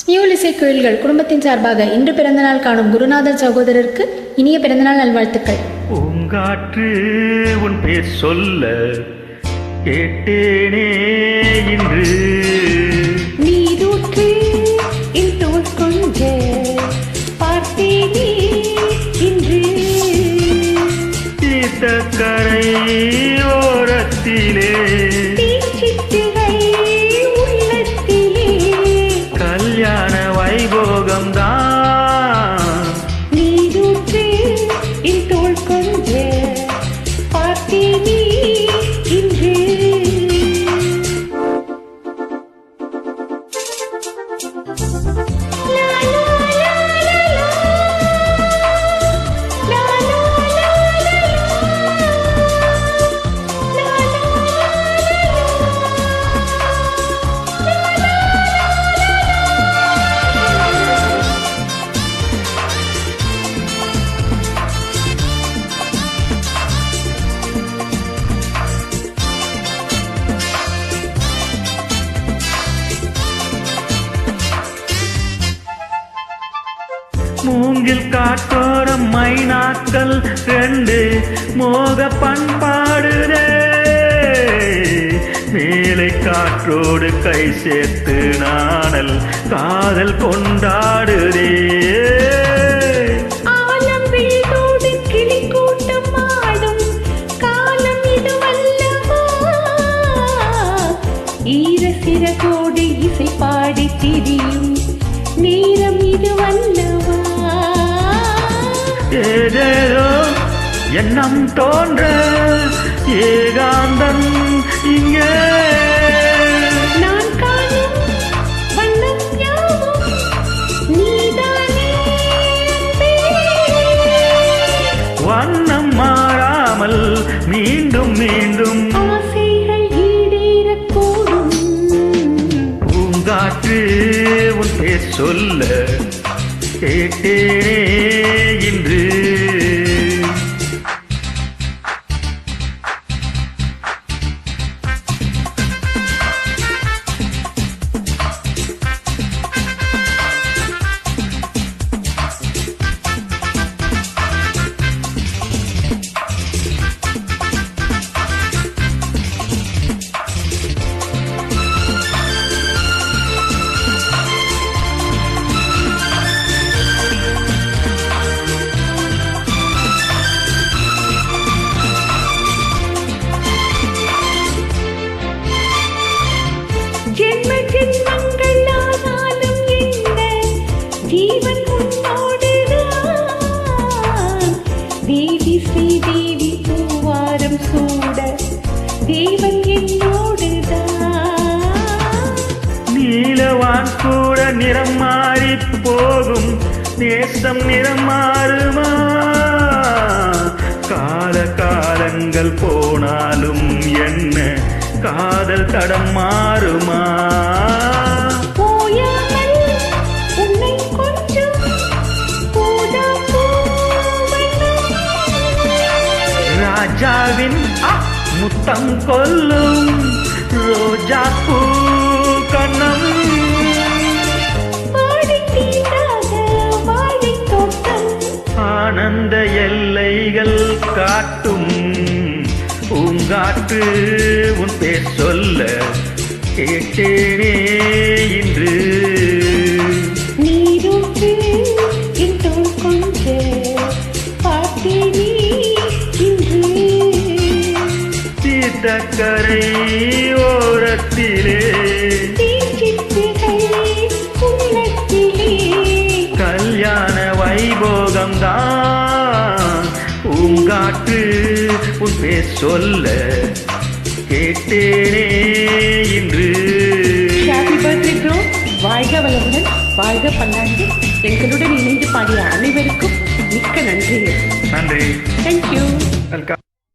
நியூல் இசை கோயில்கள் குடும்பத்தின் சார்பாக இன்று பிறந்தநாள் காணும் குருநாதர் சகோதரருக்கு இனிய பிறந்தநாள் நல்வாழ்த்துக்கள். பூங்காற்று உன் பேர் சொல்ல கேட்டேனே இன்று, நீரூற்று என் தோள் கொஞ்ச பார்த்தேனே இன்று, தீர்த்தக்கரை ஓரத்திலே தீச்சிட்டுகள் உள்ளத்திலே கல்யாண வைபோகம்தான். நீரூற்று என் தோள் கொஞ்ச பார்த்தேனே இன்று. மூங்கில் காட்டோரம் மைனாக்கள் ரெண்டு மோக பண்பாடுதே, மேலை காற்றோடு கை சேர்த்து நாணல் காதல் கொண்டாடுதே. ஆலம் வீடோடு கிளி கூட்டம் ஆடும் காலம் இதுவல்லவா, ஈர சிறகோடு இசை பாடி திரியும் நேரம் இதுவல்லவா. ஏதேதோ எண்ணம் தோன்ற ஏகாந்தம் இங்கே, நான் காணும் வண்ணம் யாவும் நீதானே அன்பே. வண்ணம் மாறாமல் மீண்டும் மீண்டும் ஆசைகள் ஈடேறக்கூடும். பூங்காற்று உன் பேர் சொல்ல கேட்டேனே இன்று, ஜென்ம ஜென்மங்கள் ஆனாலும் என்ன ஜீவன் உன்னோடுதான். தேவி ஸ்ரீதேவி பூவாரம் சூட தேவன் என்னோடுதான். நீலவான் கூட நிறம் மாறி போகும், நேசம் நிறம் மாறுமா? கால காலங்கள் போனாலும் என்ன காதல் தடம் மாறுமா? போயாமல் உன்னை கொஞ்சம் போதா பூவனம். ராஜாவின் முத்தம் கொல்லும் ரோஜா பூ கண்ணம், வாடை தீண்டாத வாழைத் தோட்டம். ஆனந்த எல்லைகள் காட்டும். பூங்காற்று உன் பேர் சொல்ல கேட்டேனே இன்று, நீரூற்று என் தோள் கொஞ்ச பார்த்தேனே இன்று. தீர்த்தக்கரை ஓரத்திலே தீச்சிட்டுகள் உள்ளத்திலே கல்யாண வைபோகம்தான். பூங்காற்று உன் பேர் சொல்ல கேட்டேனே இன்று. Happy birthday bro. வாழ்க வளமுடன், வாழ்க பல்லாண்டு. எங்களுடன் இணைந்து பாடிய அனைவருக்கும் மிக்க நன்றி. நன்றி. தேங்க்யூ. வெல்கம்.